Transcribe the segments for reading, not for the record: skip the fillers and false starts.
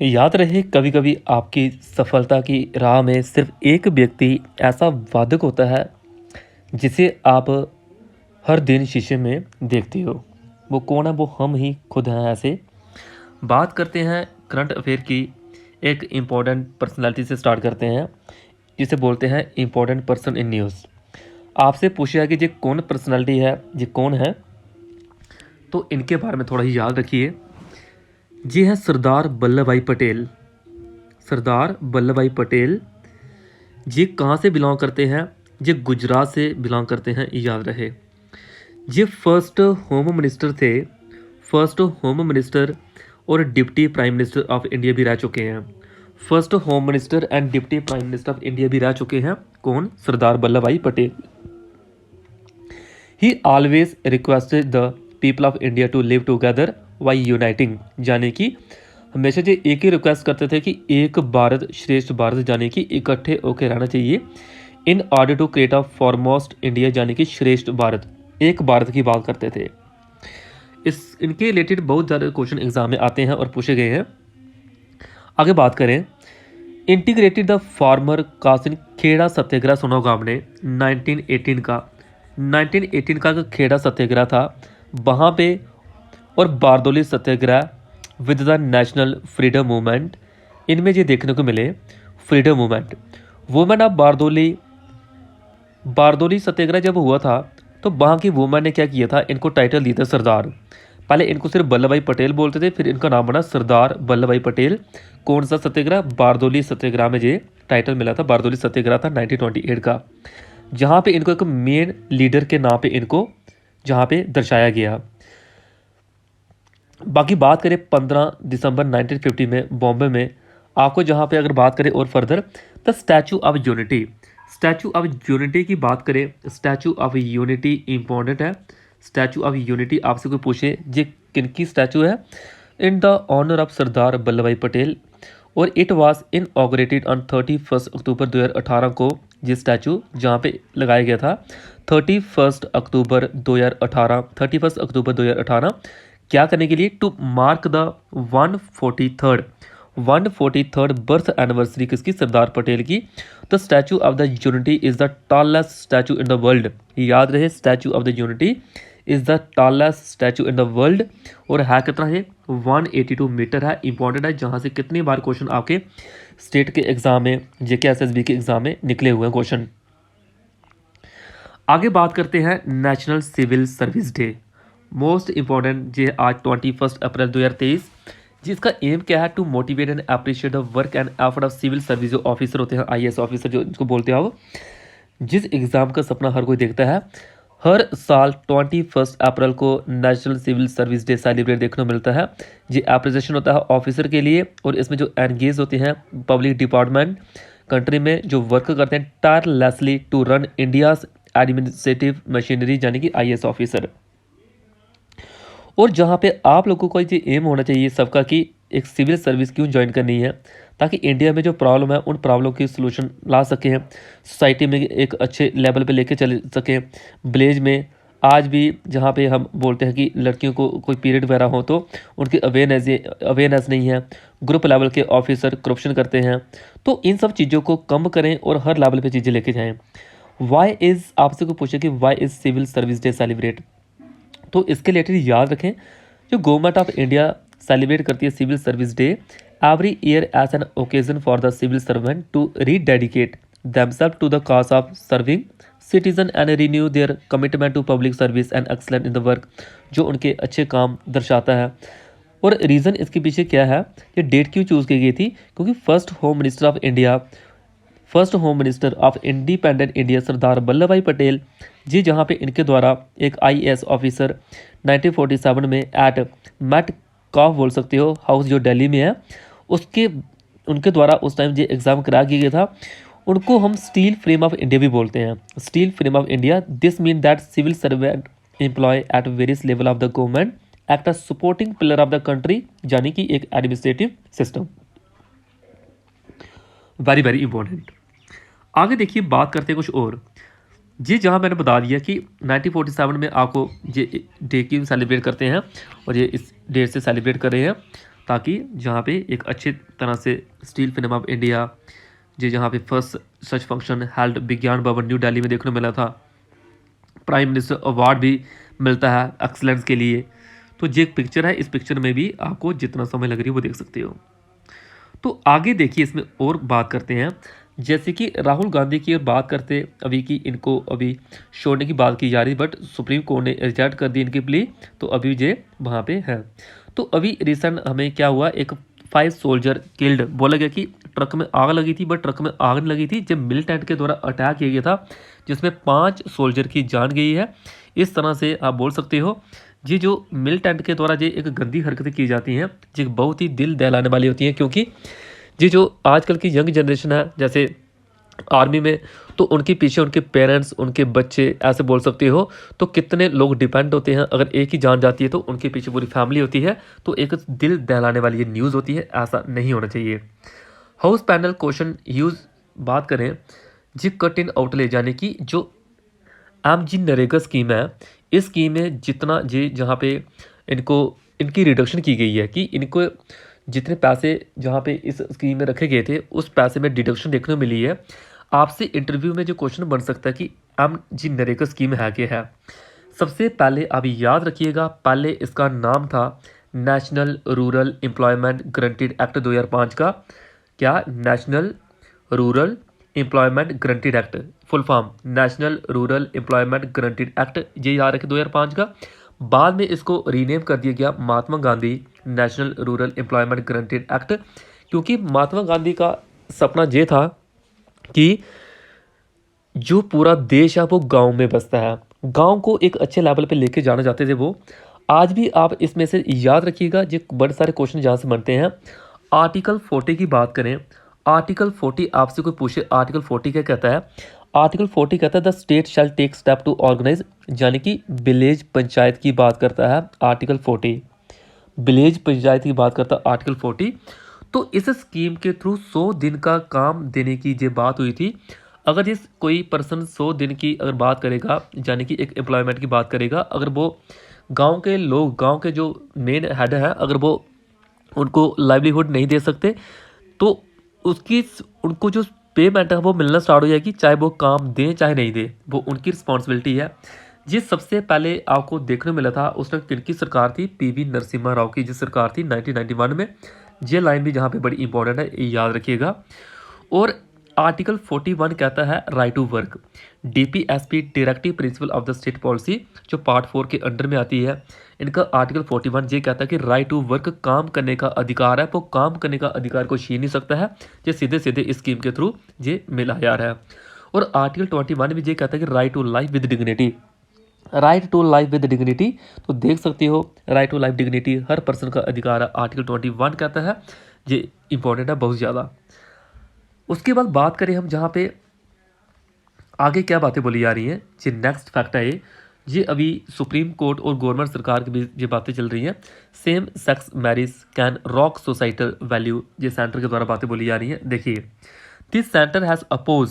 याद रहे, कभी कभी आपकी सफलता की राह में सिर्फ एक व्यक्ति ऐसा वादक होता है जिसे आप हर दिन शीशे में देखते हो। वो कौन है? वो हम ही खुद हैं। ऐसे बात करते हैं करंट अफेयर की। एक इम्पोर्टेंट पर्सनालिटी से स्टार्ट करते हैं जिसे बोलते हैं इम्पोर्टेंट पर्सन इन न्यूज़। आपसे पूछा है कि ये कौन पर्सनालिटी है, ये कौन है, तो इनके बारे में थोड़ा ही याद रखिए। जी है सरदार वल्लभ भाई पटेल। सरदार वल्लभ भाई पटेल ये कहाँ से बिलोंग करते हैं? ये गुजरात से बिलोंग करते हैं, याद रहे। ये फर्स्ट होम मिनिस्टर थे। फर्स्ट होम मिनिस्टर और deputy prime minister of India भी रह चुके हैं। First home minister and deputy prime minister of India भी रह चुके हैं। कौन? सरदार वल्लभ भाई Patel. He always requested the people of India to live together by uniting, यानी कि हमेशा जो एक ही रिक्वेस्ट करते थे कि एक भारत श्रेष्ठ भारत, यानी कि इकट्ठे होकर रहना चाहिए। In order to create a foremost India, यानी कि श्रेष्ठ भारत, एक भारत की बात करते थे। इस इनके रिलेटेड बहुत ज़्यादा क्वेश्चन एग्जाम में आते हैं और पूछे गए हैं। आगे बात करें, integrated the farmer Kasun Kheda सत्याग्रह सुना होगा आपने, 1918 का खेड़ा सत्याग्रह था वहाँ पे। और Bardoli Satyagraha with the national freedom movement, इनमें ये देखने को मिले freedom movement. Women of Bardoli, Bardoli Satyagraha जब हुआ था तो वहाँ की वुमेन ने क्या किया था, इनको टाइटल दिया था सरदार। पहले इनको सिर्फ वल्लभ भाई पटेल बोलते थे, फिर इनका नाम बना सरदार वल्लभ भाई पटेल। कौन सा सत्याग्रह? बारदोली सत्याग्रह में ये टाइटल मिला था। बारदोली सत्याग्रह था 1928 का, जहाँ पे इनको एक मेन लीडर के नाम पे इनको जहाँ पे दर्शाया गया। बाकी बात करें 15 दिसंबर 1950 में बॉम्बे में, आपको जहाँ पे अगर बात करें और further, the statue of unity. Statue of unity की बात करें, स्टैचू ऑफ यूनिटी इंपॉर्टेंट है। स्टैचू ऑफ यूनिटी आपसे कोई पूछे ये किनकी स्टैचू है? In the honour of Sardar Vallabh भाई पटेल। और इट वाज इनऑगरेटेड ऑन 31 अक्टूबर 2018 को ये स्टैचू जहाँ पे लगाया गया था। 31 अक्टूबर 2018, 31 अक्टूबर 2018 क्या करने के लिए? To mark the 143rd birth anniversary किसकी? सरदार पटेल की। The statue of the unity is the tallest statue in the world. याद रहे, statue of the unity is the tallest statue in the world. और है कितना है? 182 मीटर है। इंपॉर्टेंट है, जहाँ से कितनी बार क्वेश्चन आपके स्टेट के एग्जाम में, जेके एसएसबी के एग्जाम में निकले हुए हैं क्वेश्चन। आगे बात करते हैं national civil service day. Most important ये आज 21 अप्रैल 2023, जिसका एम क्या है? To motivate and appreciate the work and effort of civil service. जो ऑफिसर होते हैं, आईएएस ऑफिसर जो इनको बोलते हैं, वो जिस एग्ज़ाम का सपना हर कोई देखता है। हर साल 21 अप्रैल को national civil service day celebrate देखने को मिलता है। ये एप्रिसिएशन होता है ऑफिसर के लिए, और इसमें जो एंगेज होते हैं पब्लिक डिपार्टमेंट कंट्री में जो वर्क करते हैं tirelessly to run India's administrative machinery, यानी कि आईएएस ऑफिसर। और जहाँ पे आप लोगों को ये एम होना चाहिए सबका कि एक सिविल सर्विस क्यों ज्वाइन करनी है, ताकि इंडिया में जो प्रॉब्लम है उन प्रॉब्लम की सलूशन ला सकें, सोसाइटी में एक अच्छे लेवल पे लेके चल सकें। विलेज में आज भी जहाँ पे हम बोलते हैं कि लड़कियों को कोई पीरियड वगैरह हो तो उनकी अवेयरनेस नहीं है, ग्रुप लेवल के ऑफिसर करप्शन करते हैं, तो इन सब चीज़ों को कम करें और हर लेवल पे चीज़ें लेके जाएँ। वाई इज़, आपसे को पूछे कि why is civil service day celebrate, तो इसके रिलेटेड याद रखें, जो गवर्नमेंट ऑफ इंडिया सेलिब्रेट करती है civil service day every year as an occasion for the civil servant to rededicate themselves to the cause of serving citizen and renew their commitment to public service and excellence in the work, जो उनके अच्छे काम दर्शाता है। और reason इसके पीछे क्या है, ये डेट क्यों चूज़ की गई थी? क्योंकि first home minister of independent India Sardar Vallabh भाई पटेल जी, जहाँ पे इनके द्वारा एक आईएएस ऑफिसर 1947 में एट मेट कॉफ बोल सकते हो हाउस, जो दिल्ली में है, उसके उनके द्वारा उस टाइम जो एग्ज़ाम करा किया गया था, उनको हम स्टील फ्रेम ऑफ इंडिया भी बोलते हैं। Steel frame of India, this mean that civil servant employ at various level of the government act a supporting pillar of the country, यानी कि एक administrative system. Very very important. आगे देखिए, बात करते हैं कुछ और। जी, जहाँ मैंने बता दिया कि 1947 में आपको ये डे क्यों सेलिब्रेट करते हैं और ये इस डेट से सेलिब्रेट कर रहे हैं, ताकि जहाँ पे एक अच्छे तरह से स्टील फिल्म ऑफ इंडिया जी जहाँ पे फर्स्ट सच फंक्शन हेल्ड विज्ञान भवन न्यू दिल्ली में देखने को मिला था, प्राइम मिनिस्टर अवार्ड भी मिलता है एक्सलेंस के लिए। तो जो एक पिक्चर है, इस पिक्चर में भी आपको जितना समय लग रही है वो देख सकते हो। तो आगे देखिए इसमें और बात करते हैं, जैसे कि राहुल गांधी की बात करते अभी की इनको अभी छोड़ने की बात की जा रही, बट सुप्रीम कोर्ट ने रिजेक्ट कर दी इनकी प्ली, तो अभी ये वहाँ पे है। तो अभी रिसेंट हमें क्या हुआ, एक 5 सोल्जर किल्ड बोला गया कि ट्रक में आग लगी थी, बट ट्रक में आग नहीं लगी थी, जब मिलिटेंट के द्वारा अटैक किया गया था जिसमें 5 सोल्जर की जान गई है। इस तरह से आप बोल सकते हो जी जो मिलिटेंट के द्वारा जो एक गंदी हरकतें की जाती हैं जी बहुत ही दिल दहलाने वाली होती हैं, क्योंकि जी जो आजकल की यंग जनरेशन है जैसे आर्मी में, तो उनके पीछे उनके पेरेंट्स, उनके बच्चे, ऐसे बोल सकते हो, तो कितने लोग डिपेंड होते हैं। अगर एक ही जान जाती है तो उनके पीछे पूरी फैमिली होती है, तो एक दिल दहलाने वाली ये न्यूज़ होती है, ऐसा नहीं होना चाहिए। हाउस पैनल क्वेश्चन यूज़ बात करें जी कट इन आउटले यानी कि जो एमजी नरेगा स्कीम है, इस स्कीम में जितना जी जहाँ पे इनको इनकी रिडक्शन की गई है कि इनको जितने पैसे जहाँ पे इस स्कीम में रखे गए थे उस पैसे में डिडक्शन देखने को मिली है। आपसे इंटरव्यू में जो क्वेश्चन बन सकता है कि एमजी नरेगा स्कीम है क्या है। सबसे पहले आप याद रखिएगा, पहले इसका नाम था national rural employment guaranteed act 2005 का। क्या? National rural employment guaranteed act, full form national rural employment guaranteed act, ये याद रखें 2005 का। बाद में इसको रीनेम कर दिया गया Mahatma Gandhi national rural employment guaranteed act, क्योंकि महात्मा गांधी का सपना ये था कि जो पूरा देश है वो गांव में बसता है, गांव को एक अच्छे लेवल पे लेके जाना चाहते थे वो। आज भी आप इसमें से याद रखिएगा, जो बड़े सारे क्वेश्चन जहाँ से बनते हैं। आर्टिकल 40 की बात करें, आर्टिकल 40 आपसे कोई पूछे आर्टिकल 40 क्या कहता है। आर्टिकल 40 कहता है the state shall take step to organise, यानी कि विलेज पंचायत की बात करता है आर्टिकल 40, विलेज पंचायत की बात करता है आर्टिकल 40। तो इस स्कीम के थ्रू 100 दिन का काम देने की जो बात हुई थी। अगर जिस कोई पर्सन 100 दिन की अगर बात करेगा, यानी कि एक एम्प्लॉयमेंट की बात करेगा, अगर वो गांव के लोग, गांव के जो मेन हेड है, अगर वो उनको लाइवलीहुड नहीं दे सकते तो उसकी उनको जो पेमेंट है वो मिलना स्टार्ट हो जाएगी, चाहे वो काम दें चाहे नहीं दे, वो उनकी रिस्पॉन्सिबिलिटी है। जिस सबसे पहले आपको देखने मिला था उसने किनकी सरकार थी, पीवी नरसिम्हा राव की जिस सरकार थी 1991 में। ये लाइन भी जहाँ पे बड़ी इंपॉर्टेंट है, याद रखिएगा। और आर्टिकल 41 कहता है right to work, DPSP directive principle of the state policy, जो पार्ट 4 के अंडर में आती है। इनका आर्टिकल 41 ये कहता है कि राइट टू वर्क काम करने का अधिकार है, वो काम करने का अधिकार को छीन नहीं सकता है, ये सीधे सीधे इस स्कीम के थ्रू ये मिला जा रहा है। और आर्टिकल 21 में ये कहता है कि right to life with dignity, right to life with dignity, तो देख सकते हो राइट टू लाइफ डिग्निटी हर पर्सन का अधिकार है, आर्टिकल 21 कहता है। ये इंपॉर्टेंट है बहुत ज़्यादा। उसके बाद बात करें हम जहाँ पे आगे क्या बातें बोली जा रही हैं, ये नेक्स्ट फैक्ट है ये अभी सुप्रीम कोर्ट और गवर्नमेंट सरकार के बीच ये बातें चल रही हैं। Same sex marriage can rock societal value, ये सेंटर के द्वारा बातें बोली जा रही हैं। देखिए, this centre has oppose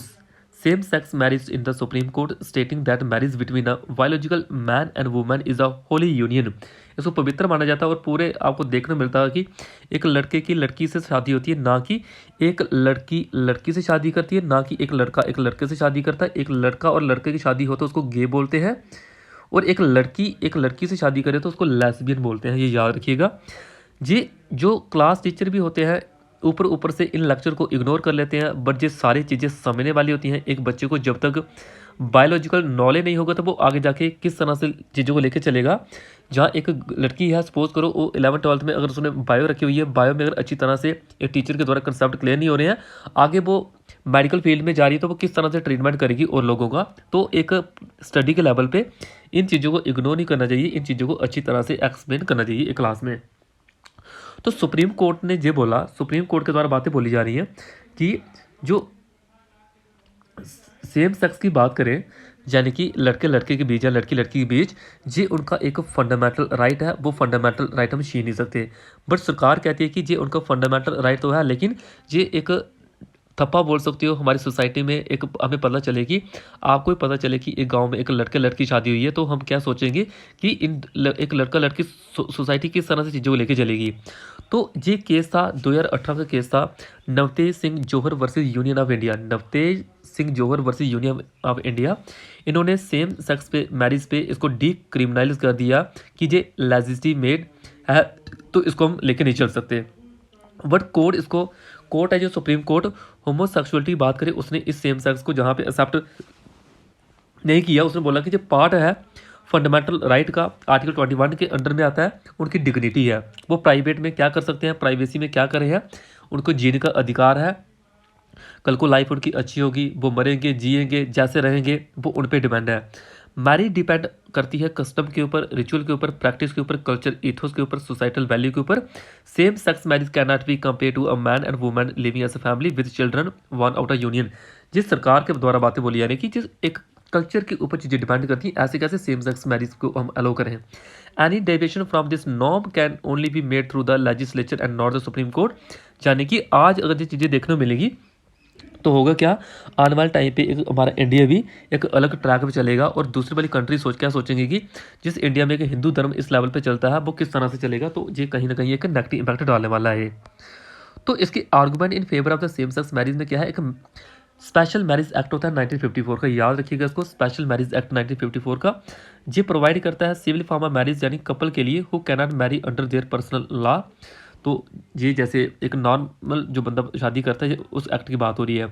same sex marriage in the Supreme Court stating that marriage between a biological man and woman is a holy union, इसको पवित्र माना जाता है। और पूरे आपको देखने मिलता है कि एक लड़के की लड़की से शादी होती है, ना कि एक लड़की लड़की से शादी करती है, ना कि एक लड़का एक लड़के से शादी करता है। एक लड़का और लड़के की शादी हो तो उसको गे बोलते हैं, और एक लड़की से शादी करे तो उसको लेस्बियन बोलते हैं, ये याद रखिएगा। ये जो क्लास टीचर भी होते हैं ऊपर ऊपर से इन लेक्चर को इग्नोर कर लेते हैं, बट ये सारी चीज़ें समझने वाली होती हैं। एक बच्चे को जब तक बायोलॉजिकल नॉलेज नहीं होगा तो वो आगे जाके किस तरह से चीज़ों को लेकर चलेगा। जहाँ एक लड़की है, सपोज करो वो 11th-12th में अगर उसने बायो रखी हुई है, बायो में अगर अच्छी तरह से एक टीचर के द्वारा कंसेप्ट क्लियर नहीं हो रहे हैं, आगे वो मेडिकल फील्ड में जा रही है तो वो किस तरह से ट्रीटमेंट करेगी और लोगों का। तो एक स्टडी के लेवल पे इन चीज़ों को इग्नोर नहीं करना चाहिए, इन चीज़ों को अच्छी तरह से एक्सप्लेन करना चाहिए एक क्लास में। तो सुप्रीम कोर्ट ने ये बोला, सुप्रीम कोर्ट के द्वारा बातें बोली जा रही हैं कि जो सेम सेक्स की बात करें, यानी कि लड़के लड़के के बीच या लड़की लड़की के बीच, ये उनका एक फंडामेंटल राइट है, वो फंडामेंटल राइट हम छीन नहीं सकते। बट सरकार कहती है कि ये उनका फंडामेंटल राइट तो है, लेकिन ये एक थप्पा बोल सकते हो हमारी सोसाइटी में। एक हमें पता चले कि आपको भी पता चले कि एक गांव में एक लड़के लड़की शादी हुई है, तो हम क्या सोचेंगे कि एक लड़का लड़की सोसाइटी किस तरह से चीज़ों को लेके चलेगी। तो ये केस था 2018 का केस था, Navtej Singh Johar versus union of India. Navtej Singh Johar versus union of India, इन्होंने सेम सेक्स पे मैरिज पे इसको डीक्रिमिनलाइज कर दिया कि ये लेजिस्लेटिव है, तो इसको हम लेके नहीं चल सकते। बट कोर्ट है जो सुप्रीम कोर्ट, होमोसेक्सुअलिटी की बात करें, उसने इस सेम सेक्स को जहाँ पे एक्सेप्ट नहीं किया, उसने बोला कि जो पार्ट है फंडामेंटल राइट का, आर्टिकल 21 के अंडर में आता है, उनकी डिग्निटी है, वो प्राइवेट में क्या कर सकते हैं, प्राइवेसी में क्या कर रहे हैं, उनको जीने का अधिकार है, कल को लाइफ उनकी अच्छी होगी, वो मरेंगे जिएंगे जैसे रहेंगे, वो उन पर डिपेंड है। मैरिज डिपेंड करती है कस्टम के ऊपर, रिचुअल के ऊपर, प्रैक्टिस के ऊपर, कल्चर इथोस के ऊपर, सोसाइटल वैल्यू के ऊपर। Same sex marriage can not be compare to a man and woman living as a family with children one out a union. जिस सरकार के द्वारा बातें बोली यानी कि जिस एक कल्चर के ऊपर चीज़ें डिपेंड करती हैं, ऐसे कैसे सेम सेक्स मैरिज को हम अलाउ करें। Any deviation from this norm can only be made through the legislature and not the Supreme court. यानी कि आज अगर ये चीज़ें देखने को मिलेगी तो होगा क्या, आने वाले टाइम पे एक हमारा इंडिया भी एक अलग ट्रैक पे चलेगा, और दूसरी वाली कंट्री क्या सोचेंगे कि जिस इंडिया में एक हिंदू धर्म इस लेवल पे चलता है वो किस तरह से चलेगा। तो ये कहीं ना कहीं एक नेगेटिव इंपैक्ट डालने वाला है। तो इसकी argument in favour of the same sex marriage में क्या है, एक स्पेशल मैरिज एक्ट होता है 1954 का, याद रखिएगा इसको, स्पेशल मैरिज एक्ट 1954 का। ये प्रोवाइड करता है सिविल फॉर्म ऑफ मैरिज यानी कपल के लिए who can not marry under their personal law. तो ये जैसे एक नॉर्मल जो बंदा शादी करता है, उस एक्ट की बात हो रही है।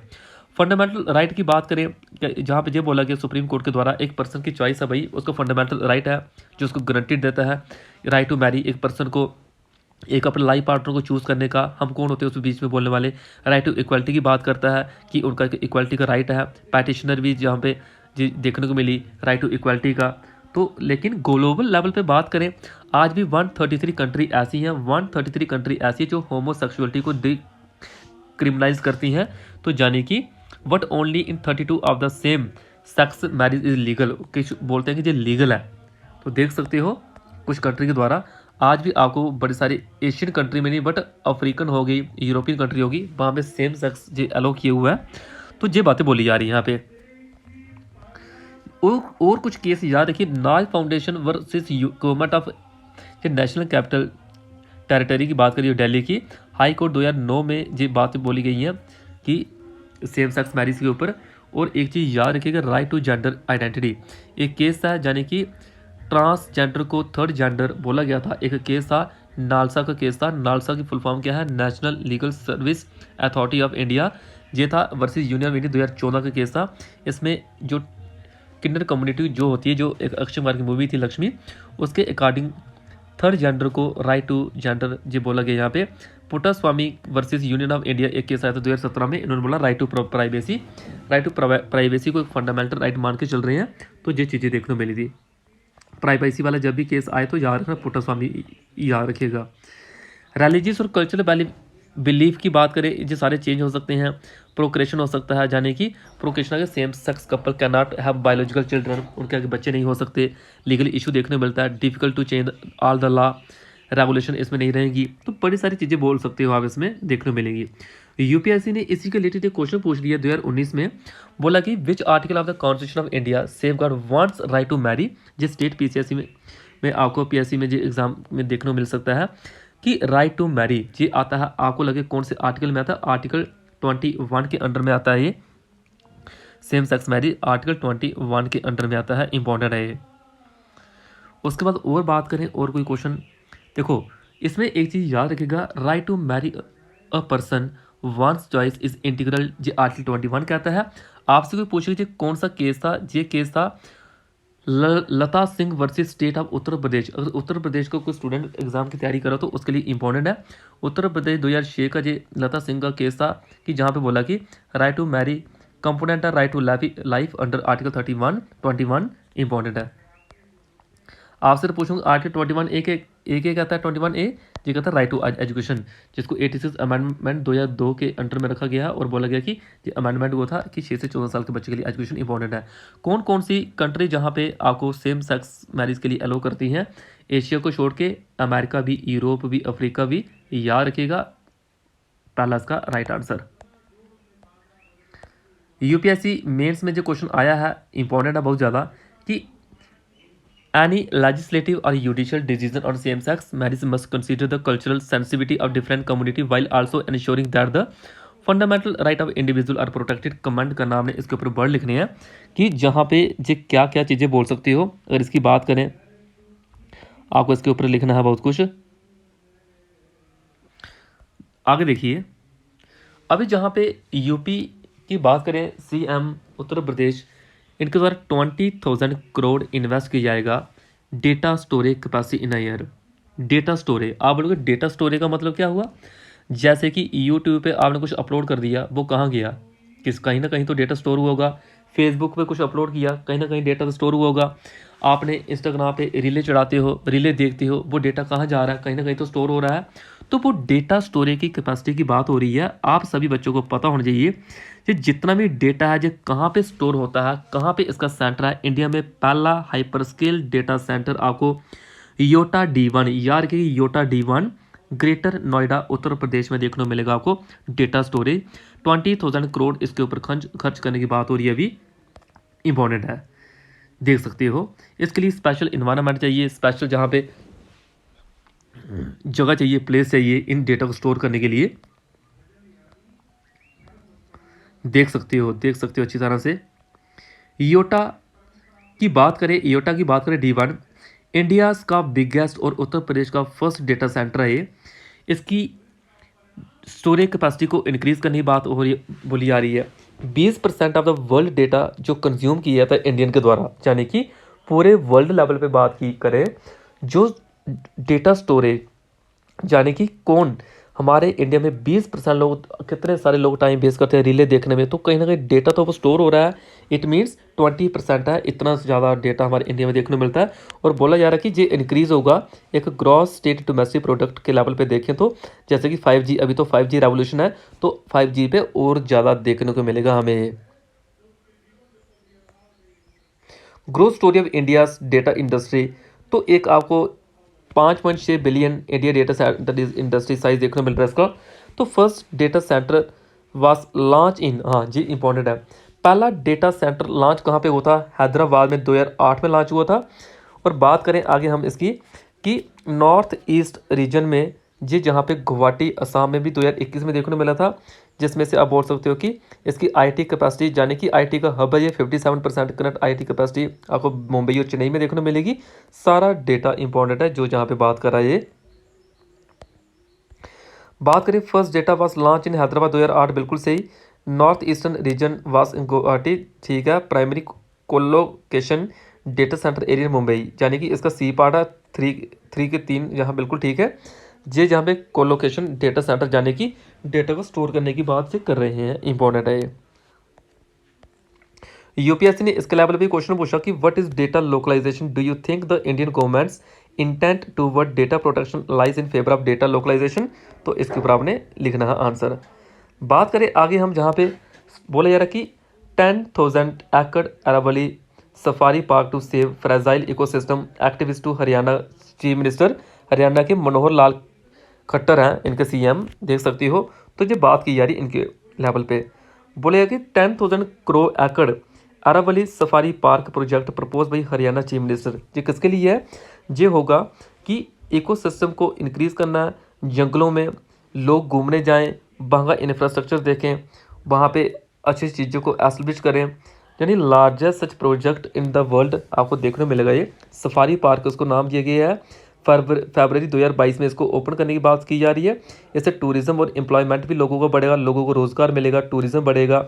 फंडामेंटल राइट की बात करें, जहाँ पे ये बोला गया सुप्रीम कोर्ट के द्वारा, एक पर्सन की चॉइस है भाई, उसको फंडामेंटल राइट है जो उसको गारंटीड देता है, राइट टू मैरी, एक पर्सन को एक अपने लाइफ पार्टनर को चूज़ करने का, हम कौन होते हैं उस बीच में बोलने वाले। राइट टू इक्वालिटी की बात करता है कि उनका इक्वालिटी का राइट है। पैटिशनर भी जहाँ पे देखने को मिली राइट टू इक्वालिटी का। तो लेकिन ग्लोबल लेवल पे बात करें, आज भी 133 कंट्री ऐसी हैं, 133 कंट्री ऐसी जो होमोसेक्सुअलिटी को क्रिमिनलाइज करती हैं। तो यानी कि but only in 32 of the same sex marriage is legal, कुछ बोलते हैं कि ये लीगल है। तो देख सकते हो कुछ कंट्री के द्वारा आज भी आपको बड़ी सारी एशियन कंट्री में नहीं बट अफ्रीकन हो गई, यूरोपियन कंट्री होगी, वहाँ पे सेम सेक्स जो अलाउ किए हुआ है। तो ये बातें बोली जा रही हैं यहाँ पे। और कुछ केस याद रखिए, नाज foundation versus government of national capital territory की बात करिए दिल्ली की, हाई कोर्ट 2009 में ये बातें बोली गई हैं कि सेम सेक्स मैरिज के ऊपर। और एक चीज़ याद रखिएगा, राइट टू जेंडर आइडेंटिटी, एक केस था यानी कि ट्रांसजेंडर को थर्ड जेंडर बोला गया था। एक केस था नालसा का केस था, नालसा की फुल फॉर्म क्या है, national legal service authority of India. ये था वर्सेस यूनियन ऑफ इंडिया 2014 का केस था। इसमें जो किन्नर कम्युनिटी जो होती है, जो एक अक्षय कुमार की मूवी थी लक्ष्मी, उसके अकॉर्डिंग थर्ड जेंडर को राइट टू जेंडर ये बोला गया। यहाँ पे Puttaswamy versus union of India एक केस आया था 2017 में, इन्होंने बोला right to privacy, right to privacy को एक फंडामेंटल राइट मान के चल रहे हैं। तो ये चीज़ें देखने को मिली थी। प्राइवेसी वाला जब भी केस आए तो याद रखना, पुट्टास्वामी याद रखिएगा। रिलीजियस और कल्चरल बिलीफ की बात करें, ये सारे चेंज हो सकते हैं। प्रोक्रेशन हो सकता है, यानी कि प्रोक्रेशन के same sex couple can not have biological children, उनके आगे बच्चे नहीं हो सकते। लीगल इशू देखने को मिलता है। Difficult to change all the law, regulation इसमें नहीं रहेंगी। तो बड़ी सारी चीज़ें बोल सकते हो आप, इसमें देखने को मिलेंगी। यूपीएससी ने इसी के रिलेटेड एक क्वेश्चन पूछ लिया 2019 में, बोला कि which article of the Constitution of India safeguard wants right to marry. जिस स्टेट पीसीएससी में आपको पीएससी में जो एग्जाम में देखने को मिल सकता है कि राइट टू मैरी ये आता है, आपको लगे कौन से आर्टिकल में आता है, आर्टिकल 21 के अंडर में आता है। ये सेम सेक्स मैरिज आर्टिकल 21 के अंडर में आता है, इंपॉर्टेंट है ये। उसके बाद और बात करें और कोई क्वेश्चन, देखो इसमें एक चीज़ याद रखिएगा, right to marry a person once choice is integral, ये आर्टिकल 21 कहता है। आपसे कोई पूछेगा कौन सा केस था, ये केस था लता Singh versus state of Uttar Pradesh. अगर उत्तर प्रदेश को कोई स्टूडेंट एग्जाम की तैयारी करो तो उसके लिए इंपॉर्टेंट है। उत्तर प्रदेश 2006 का ये लता सिंह का केस था कि जहाँ पे बोला कि राइट टू मैरी कंपोनेंट है right to life under article 21 important है। आपसे पूछूंगा आर्टिकल 21 ए कहता है, 21A ये कहता है राइट टू एजुकेशन, जिसको 86 अमेंडमेंट 2002 के अंडर में रखा गया है। और बोला गया कि ये अमेंडमेंट वो था कि 6 से 14 साल के बच्चे के लिए एजुकेशन इंपॉर्टेंट है। कौन कौन सी कंट्री जहाँ पे आपको सेम सेक्स मैरिज के लिए अलो करती हैं, एशिया को छोड़ के अमेरिका भी, यूरोप भी, अफ्रीका भी, याद रखिएगा पहला इसका राइट आंसर। यूपीएससी मेंस में जो क्वेश्चन आया है इंपॉर्टेंट है बहुत ज़्यादा, कि Any legislative or judicial decision on same-sex marriage must consider the cultural sensitivity of different community while also ensuring that the fundamental right of individual are protected. Comment करना आपने इसके ऊपर वर्ड लिखने हैं कि जहाँ पे जो क्या क्या चीज़ें बोल सकती हो। अगर इसकी बात करें आपको इसके ऊपर लिखना है बहुत कुछ। आगे देखिए, अभी जहाँ पे यूपी की बात करें, सीएम उत्तर प्रदेश, इनके द्वारा 20,000 करोड़ इन्वेस्ट किया जाएगा data storage capacity in year. Data storage, आप बोलोगे डेटा स्टोरेज का मतलब क्या हुआ? जैसे कि यूट्यूब पे आपने कुछ अपलोड कर दिया, वो कहाँ गया? कहीं ना कहीं तो डेटा स्टोर हुआ होगा। फेसबुक पे कुछ अपलोड किया, कहीं ना कहीं डेटा तो स्टोर हुआ होगा। आपने इंस्टाग्राम पे रीलें चढ़ाते हो, रीलें देखते हो, वो डेटा कहाँ जा रहा है? कहीं ना कहीं तो स्टोर हो रहा है। तो वो डेटा स्टोरेज की कैपेसिटी की बात हो रही है। आप सभी बच्चों को पता होना चाहिए कि जितना भी डेटा है जो कहाँ पे स्टोर होता है, कहाँ पे इसका सेंटर है। इंडिया में पहला हाइपरस्केल डेटा सेंटर आपको योटा D1, यार कि Yotta D1 greater Noida Uttar Pradesh में देखने को मिलेगा आपको। डेटा स्टोरेज 20,000 करोड़ इसके ऊपर खर्च करने की बात हो रही है, अभी इंपॉर्टेंट है, देख सकते हो। इसके लिए स्पेशल इन्वायरमेंट चाहिए, स्पेशल जहाँ पे जगह चाहिए, प्लेस चाहिए इन डेटा को स्टोर करने के लिए। देख सकते हो अच्छी तरह से। योटा की बात करें D1 इंडिया का बिगेस्ट और उत्तर प्रदेश का फर्स्ट डेटा सेंटर है। इसकी स्टोरेज कैपेसिटी को इंक्रीज करने की बात हो रही बोली जा रही है। 20% ऑफ द वर्ल्ड डेटा जो कंज्यूम किया था इंडियन के द्वारा, यानी कि पूरे वर्ल्ड लेवल पे बात की करें, जो डेटा स्टोरेज यानी कि कौन हमारे इंडिया में 20% लोग, कितने सारे लोग टाइम वेस्ट करते हैं रीले देखने में, तो कहीं ना कहीं डेटा तो वो स्टोर हो रहा है। इट मीन्स 20% है, इतना ज़्यादा डेटा हमारे इंडिया में देखने को मिलता है। और बोला जा रहा है कि ये इंक्रीज़ होगा एक ग्रॉस स्टेट डोमेस्टिक प्रोडक्ट के लेवल पे देखें तो, जैसे कि 5G, अभी तो 5G रेवोल्यूशन है, तो 5G पे और ज़्यादा देखने को मिलेगा हमें। Growth story of India data industry, तो एक आपको 5.6 billion India data centre industry size देखने को मिल रहा है इसका। तो first data centre was launch in, हाँ जी इंपॉर्टेंट है, पहला डेटा सेंटर लॉन्च कहाँ पे हुआ था? हैदराबाद में 2008 में लॉन्च हुआ था। और बात करें आगे हम इसकी कि नॉर्थ ईस्ट रीजन में, जी जहाँ पे गुवाहाटी असम में भी 2021 में देखने को मिला था, जिसमें से आप बोल सकते हो कि इसकी आईटी कैपेसिटी, यानी कि आईटी का हब है ये, 57% करंट आईटी कैपेसिटी आपको मुंबई और चेन्नई में देखने को मिलेगी। सारा डेटा इंपॉर्टेंट है जो जहाँ पे बात कर रहा है ये। बात करें फर्स्ट डेटा वास लॉन्च इन हैदराबाद 2008, बिल्कुल सही। नॉर्थ ईस्टर्न रीजन वास इन गुवाहाटी, ठीक है। Primary colocation data centre area Mumbai, यानी कि इसका सी पार्ट है, 3 के 3 यहाँ, बिल्कुल ठीक है। ये जहाँ पे कोलोकेशन डेटा सेंटर जाने की डेटा को स्टोर करने की बात से कर रहे हैं, इंपॉर्टेंट है ये। यूपीएससी ने इसके लेवल पे क्वेश्चन पूछा कि what is data localisation, do you think the Indian government's intent toward data protection lies in favour of data localisation? तो इसके ऊपर आपने लिखना है आंसर। बात करें आगे हम, जहाँ पे बोला जा रहा है कि 10,000 एकड़ Aravalli safari park to save fragile ecosystem, activist to Haryana chief minister, Haryana के मनोहर लाल खट्टर हैं इनके सीएम, देख सकती हो। तो ये बात की जा रही इनके लेवल पे, बोलेगा कि 10,000 करोड़ एकड़ Aravalli safari park project propose by Haryana chief minister. ये किसके लिए है? ये होगा कि इकोसिस्टम को इंक्रीज़ करना है, जंगलों में लोग घूमने जाएं, वहाँ का इंफ्रास्ट्रक्चर देखें, वहाँ पे अच्छी चीज़ों को एस्टेब्लिश करें, यानी largest such project in the world आपको देखने को मिलेगा। ये सफारी पार्क उसको नाम दिया गया है। फरवरी 2022 में इसको ओपन करने की बात की जा रही है। इससे टूरिज्म और एम्प्लॉयमेंट भी लोगों को बढ़ेगा, लोगों को रोज़गार मिलेगा, टूरिज्म बढ़ेगा।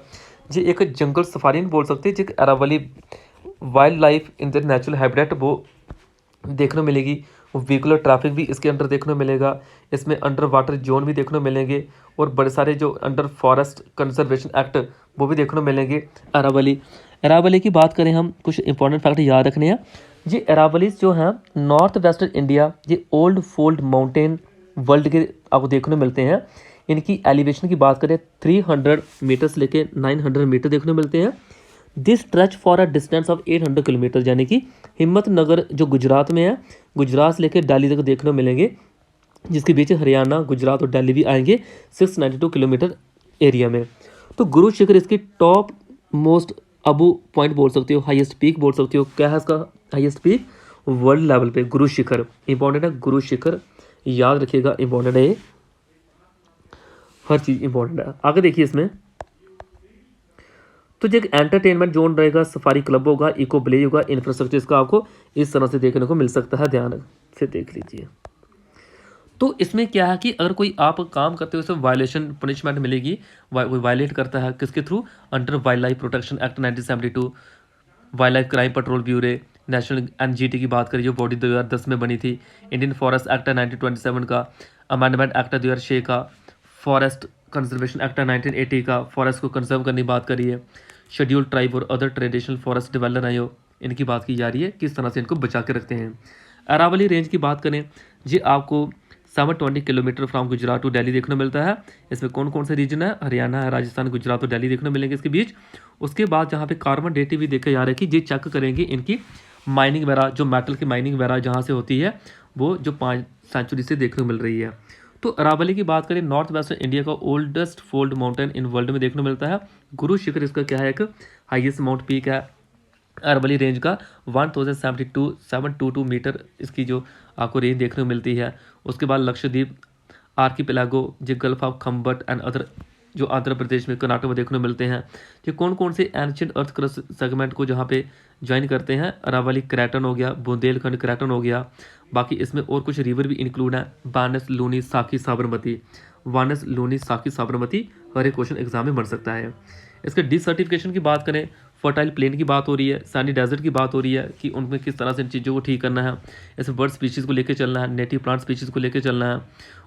जी एक जंगल सफारी नहीं बोल सकते, जी Aravalli wildlife in the natural habitat वो देखने को मिलेगी। व्हीकुलर ट्रैफिक भी इसके अंडर देखने को मिलेगा। इसमें अंडर वाटर जोन भी देखने को मिलेंगे, और बड़े सारे जो अंडर फॉरेस्ट कंजर्वेशन एक्ट वो भी देखने को मिलेंगे। अरावली की बात करें हम, कुछ इंपॉर्टेंट फैक्ट याद रखने हैं। ये अरावलीज जो हैं नॉर्थ वेस्टर्न इंडिया, ये ओल्ड फोल्ड माउंटेन वर्ल्ड के आपको देखने को मिलते हैं। इनकी एलिवेशन की बात करें 300 मीटर से लेके 900 मीटर देखने को मिलते हैं। This stretch for a distance of 800 kilometre, यानी कि हिम्मतनगर जो गुजरात में है, गुजरात से लेकर दिल्ली तक देखने को मिलेंगे, जिसके बीच हरियाणा, गुजरात और दिल्ली भी आएंगे 692 किलोमीटर एरिया में। तो गुरु शिखर इसकी टॉप मोस्ट अबू पॉइंट बोल सकते हो, हाईएस्ट पीक बोल सकते हो। क्या है इसका हाईएस्ट पीक? वर्ल्ड लेवल पे गुरु शिखर इंपॉर्टेंट है, गुरु शिखर याद रखिएगा, इंपॉर्टेंट है ये, हर चीज़ इंपॉर्टेंट है। आगे देखिए इसमें, तो जो एक एंटरटेनमेंट जोन रहेगा, सफारी क्लब होगा, इको विलेज होगा, इंफ्रास्ट्रक्चर इसका आपको इस तरह से देखने को मिल सकता है, ध्यान से देख लीजिए। तो इसमें क्या है कि अगर कोई आप काम करते हो, उसमें वायलेशन पनिशमेंट मिलेगी, कोई वायलेट करता है किसके through, under wild life protection act 1972, wild life crime petrol bureau, national NGT की बात करें जो बॉडी 2010 में बनी थी, इंडियन फॉरेस्ट एक्ट 1927 का, अमेंडमेंट एक्ट 2006 का, फॉरेस्ट कंजर्वेशन एक्ट 1980 का, फॉरेस्ट को कंजर्व करने की बात करी है, शेड्यूल्ड ट्राइब और अदर ट्रेडिशनल फॉरेस्ट डेवलपर आयोग, इनकी बात की जा रही है, किस तरह से इनको बचा के रखते हैं। अरावली रेंज की बात करें जी, आपको 720 kilometre from Gujarat to Delhi देखने मिलता है। इसमें कौन कौन से रीजन है, हरियाणा है, राजस्थान, गुजरात और दिल्ली देखने मिलेंगे इसके बीच। उसके बाद जहाँ पे कार्बन डेटिंग भी देखे जा रहे हैं कि ये चेक करेंगे इनकी माइनिंग वगैरह, जो मेटल की माइनिंग वगैरह जहाँ से होती है वो जो 5 सेंचुरी से देखने को मिल रही है। तो अरावली की बात करें, नॉर्थ वेस्टर्न इंडिया का oldest fold mountain in world में देखने को मिलता है। गुरु शिखर इसका क्या है, एक हाईएस्ट माउंट पीक है अरावली रेंज का, 1072 मीटर इसकी जो आपको रेंज देखने को मिलती है। उसके बाद लक्षद्वीप आर्किपेलागो, जो गल्फ ऑफ खम्बट एंड अदर जो आंध्र प्रदेश में, कर्नाटक में देखने को मिलते हैं। ये कौन कौन से एंशिएंट अर्थ क्रस्ट सेगमेंट को जहाँ पे ज्वाइन करते हैं, अरावली क्रैटन हो गया, बुंदेलखंड क्रैटन हो गया। बाकी इसमें और कुछ रिवर भी इंक्लूड है, बानस, लूनी, साकी, साबरमती, वानस, लूनी, साकी, साबरमती, हर एक क्वेश्चन एग्जाम में बन सकता है। इसके डिसर्टिफिकेशन की बात करें, फर्टाइल प्लेन की बात हो रही है, सैंडी डेजर्ट की बात हो रही है कि उनमें किस तरह से इन चीज़ों को ठीक करना है। ऐसे बर्ड स्पीशीज़ को लेकर चलना है, नेटिव प्लांट स्पीशीज़ को लेकर चलना है।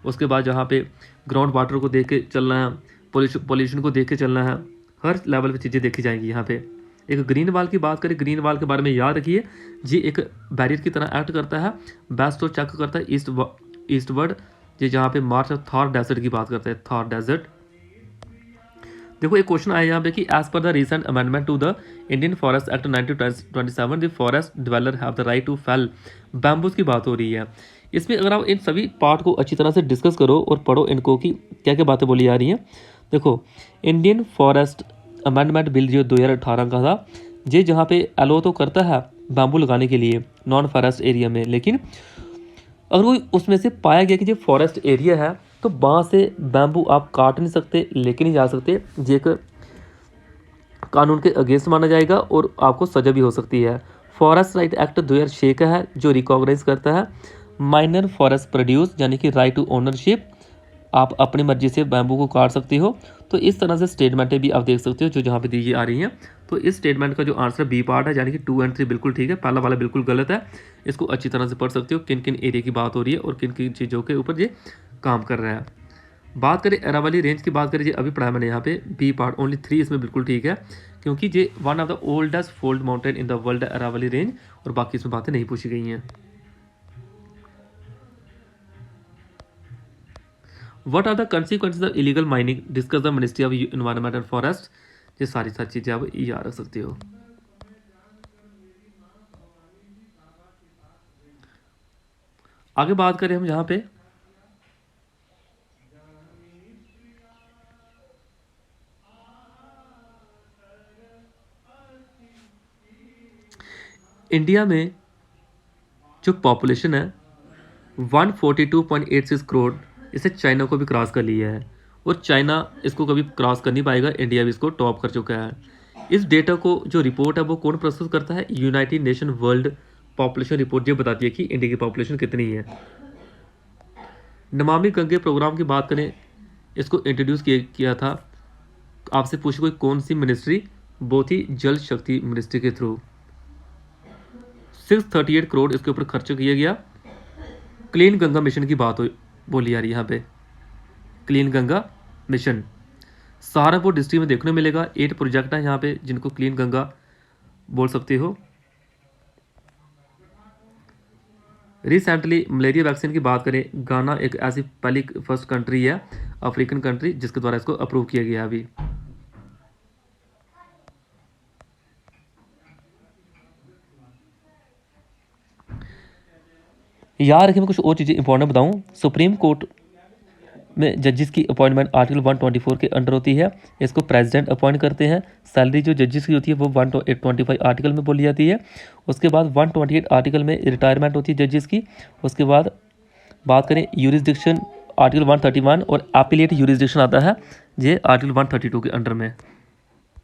उसके बाद जहाँ पे ग्राउंड वाटर को देख के चलना है, पोल्यूशन को देख के चलना है, हर लेवल पे चीज़ें देखी जाएंगी यहाँ पे। एक ग्रीन वाल की बात करें, ग्रीन वाल के बारे में याद रखिए जी, एक बैरियर की तरह एक्ट करता है, बेस्ट और चेक करता है ईस्टवर्ड, जी जहाँ पे मार्च थार डेजर्ट की बात करते हैं, थार डेजर्ट। देखो एक क्वेश्चन आया यहाँ पे कि as per the recent amendment to the Indian Forest Act 1927 the forest developer have the right to fell bamboos की बात हो रही है। इसमें अगर आप इन सभी पार्ट को अच्छी तरह से डिस्कस करो और पढ़ो इनको कि क्या क्या बातें बोली जा रही हैं। देखो, इंडियन फॉरेस्ट अमेंडमेंट बिल जो 2018 का था, ये जहाँ पे अलो तो करता है बैम्बू लगाने के लिए नॉन फॉरेस्ट एरिया में, लेकिन अगर वो उसमें से पाया गया कि जो फॉरेस्ट एरिया है तो वहाँ से बैम्बू आप काट नहीं सकते, लेके नहीं जा सकते, ये एक कानून के अगेंस्ट माना जाएगा और आपको सजा भी हो सकती है। फॉरेस्ट राइट एक्ट 2006 का है जो रिकॉग्नाइज करता है माइनर फॉरेस्ट प्रोड्यूस, यानी कि राइट टू ओनरशिप, आप अपनी मर्जी से बैम्बू को काट सकते हो। तो इस तरह से स्टेटमेंटें भी आप देख सकते हो जो जहाँ पे दी आ रही हैं। तो इस स्टेटमेंट का जो आंसर बी पार्ट है, यानी कि 2 और 3 बिल्कुल ठीक है, पहला वाला बिल्कुल गलत है। इसको अच्छी तरह से पढ़ सकते हो किन किन एरिया की बात हो रही है और किन किन चीज़ों के ऊपर ये काम कर रहा है। बात करें अरावली रेंज की, बात करें, अभी पढ़ाया मैंने यहाँ पे बी पार्ट, ओनली 3 इसमें बिल्कुल ठीक है, क्योंकि ये one of the oldest fold mountain in the world Aravalli range, और बाकी इसमें बातें नहीं पूछी गई हैं। What are the consequences of illegal mining, discuss the ministry of environment and forest, ये सारी चीज़ें आप याद रख सकते हो। आगे बात करें हम यहाँ पे, इंडिया में जो पॉपुलेशन है 142.86 करोड़, इसे चाइना को भी क्रॉस कर लिया है, और चाइना इसको कभी क्रॉस कर नहीं पाएगा, इंडिया भी इसको टॉप कर चुका है। इस डेटा को जो रिपोर्ट है वो कौन प्रस्तुत करता है, United nation world population report, ये बताती है कि इंडिया की पॉपुलेशन कितनी है। नमामि गंगे प्रोग्राम की बात करें, इसको इंट्रोड्यूस किया था, आपसे पूछे कोई कौन सी मिनिस्ट्री, वो थी जल शक्ति मिनिस्ट्री के थ्रू। 638 करोड़ इसके ऊपर खर्च किया गया। क्लीन गंगा मिशन की बात बोली जा रही है यहाँ पे, clean Ganga mission Saharanpur district में देखने मिलेगा। 8 प्रोजेक्ट हैं यहाँ पे जिनको क्लीन गंगा बोल सकते हो। रिसेंटली मलेरिया वैक्सीन की बात करें, गाना एक ऐसी पहली फर्स्ट कंट्री है, अफ्रीकन कंट्री, जिसके द्वारा इसको अप्रूव किया गया अभी। याद रखिए, मैं कुछ और चीज़ें इंपॉर्टेंट बताऊं। सुप्रीम कोर्ट में जजेस की अपॉइंटमेंट आर्टिकल 124 के अंडर होती है। इसको प्रेसिडेंट अपॉइंट करते हैं। सैलरी जो जजेस की होती है वो 125 आर्टिकल में बोली जाती है। उसके बाद 128 आर्टिकल में रिटायरमेंट होती है जजेस की। उसके बाद बात करें यूरिसडिक्शन, आर्टिकल 131 और अपीलेट यूरिसडिक्शन आता है, ये आर्टिकल 132 के अंडर में।